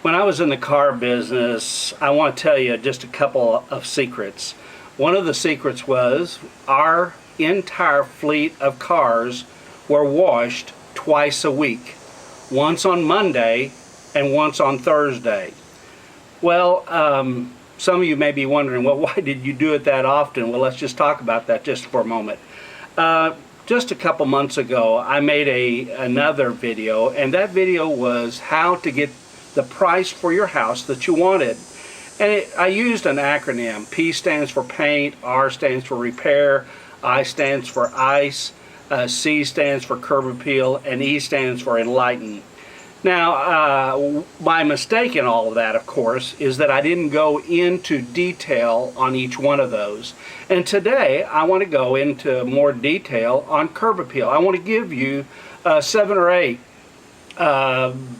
When I was in the car business, I want to tell you just a couple of secrets. One of the secrets was our entire fleet of cars were washed twice a week. Once on Monday and once on Thursday. Well, some of you may be wondering, well, why did you do it that often? Well, let's just talk about that just for a moment. Just a couple months ago, I made another video, and that video was how to get the price for your house that you wanted. And I used an acronym. P stands for paint, R stands for repair, I stands for ice, C stands for curb appeal, and E stands for enlighten. Now, my mistake in all of that, of course, is that I didn't go into detail on each one of those. And today, I want to go into more detail on curb appeal. I want to give you 7 or 8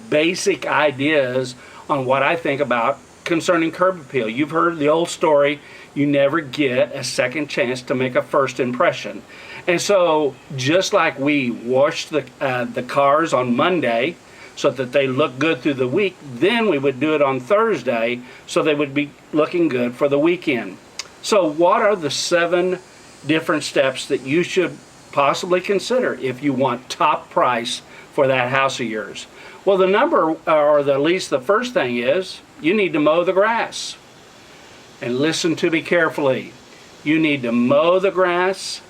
basic ideas on what I think about concerning curb appeal. You've heard the old story, you never get a second chance to make a first impression. And so, just like we washed the cars on Monday so that they look good through the week, then we would do it on Thursday so they would be looking good for the weekend. So what are the 7 different steps that you should possibly consider if you want top price for that house of yours? Well, at least the first thing is, you need to mow the grass. And listen to me carefully. You need to mow the grass,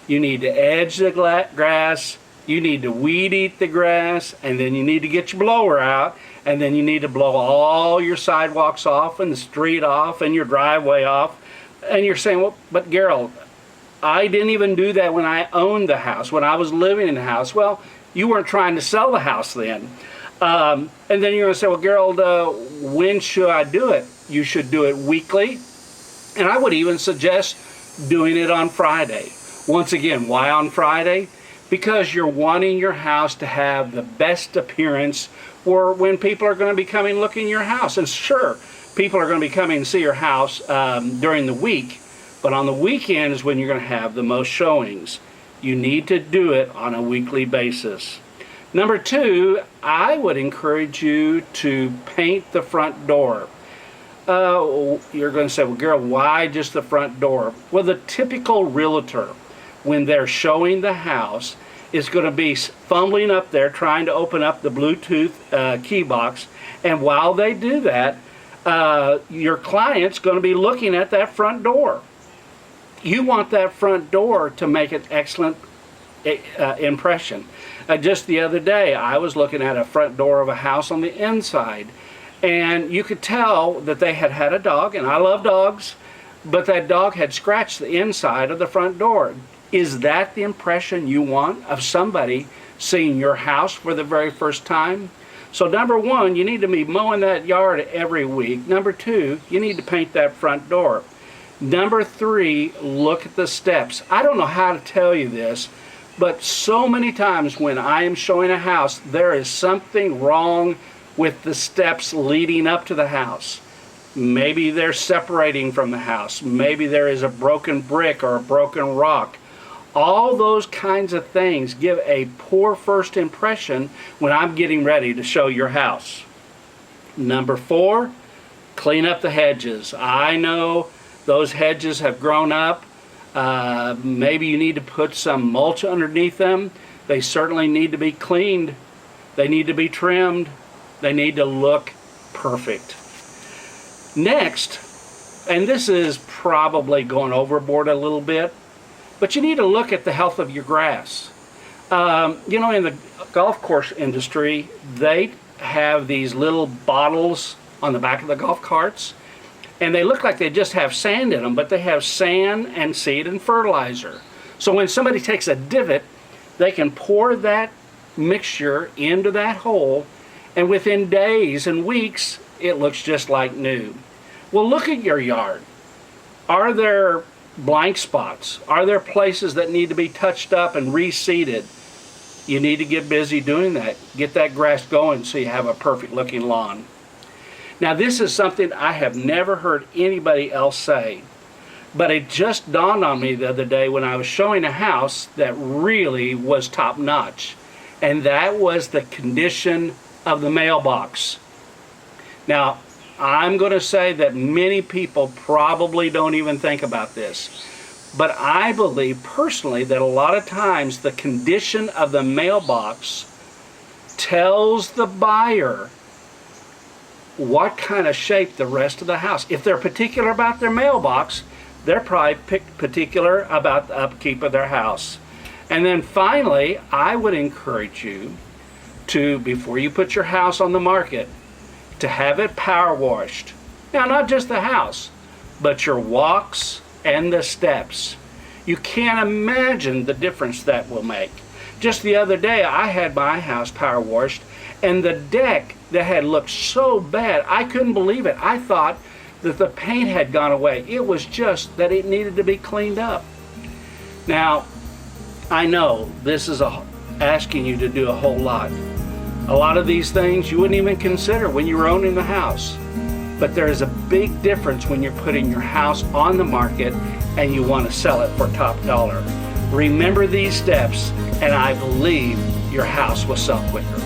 you need to edge the grass, you need to weed eat the grass, and then you need to get your blower out, and then you need to blow all your sidewalks off and the street off and your driveway off. And you're saying, well, but Gerald, I didn't even do that when I owned the house, when I was living in the house. Well, you weren't trying to sell the house then. And then you're going to say, well, Gerald, when should I do it? You should do it weekly. And I would even suggest doing it on Friday. Once again, why on Friday? Because you're wanting your house to have the best appearance for when people are going to be coming looking your house. And sure, people are going to be coming to see your house during the week, but on the weekend is when you're going to have the most showings. You need to do it on a weekly basis. Number 2, I would encourage you to paint the front door. You're going to say, well, Gerald, why just the front door? Well, the typical realtor, when they're showing the house, is going to be fumbling up there trying to open up the Bluetooth key box, and while they do that, your client's going to be looking at that front door. You want that front door to make an excellent impression. Just the other day, I was looking at a front door of a house on the inside, and you could tell that they had had a dog, and I love dogs, but that dog had scratched the inside of the front door. Is that the impression you want of somebody seeing your house for the very first time? So number 1, you need to be mowing that yard every week. Number 2, you need to paint that front door. Number 3, look at the steps. I don't know how to tell you this, but so many times when I am showing a house, there is something wrong with the steps leading up to the house. Maybe they're separating from the house. Maybe there is a broken brick or a broken rock. All those kinds of things give a poor first impression when I'm getting ready to show your house. Number 4, clean up the hedges. I know those hedges have grown up. Maybe you need to put some mulch underneath them. They certainly need to be cleaned. They need to be trimmed. They need to look perfect. Next, and this is probably going overboard a little bit, but you need to look at the health of your grass. You know, in the golf course industry, they have these little bottles on the back of the golf carts, and they look like they just have sand in them, but they have sand and seed and fertilizer. So when somebody takes a divot, they can pour that mixture into that hole, and within days and weeks, it looks just like new. Well, look at your yard. Are there blank spots? Are there places that need to be touched up and reseeded? You need to get busy doing that. Get that grass going so you have a perfect looking lawn. Now, this is something I have never heard anybody else say, but it just dawned on me the other day when I was showing a house that really was top notch, and that was the condition of the mailbox. Now, I'm going to say that many people probably don't even think about this. But I believe personally that a lot of times the condition of the mailbox tells the buyer what kind of shape the rest of the house. If they're particular about their mailbox, they're probably particular about the upkeep of their house. And then finally, I would encourage you to, before you put your house on the market, to have it power washed. Now, not just the house, but your walks and the steps. You can't imagine the difference that will make. Just the other day, I had my house power washed, and the deck that had looked so bad, I couldn't believe it. I thought that the paint had gone away. It was just that it needed to be cleaned up. Now, I know this is asking you to do a whole lot. A lot of these things you wouldn't even consider when you were owning the house. But there is a big difference when you're putting your house on the market and you want to sell it for top dollar. Remember these steps, and I believe your house will sell quicker.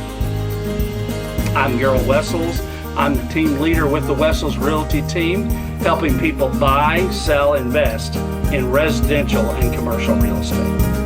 I'm Gerald Wessels. I'm the team leader with the Wessels Realty team, helping people buy, sell, invest in residential and commercial real estate.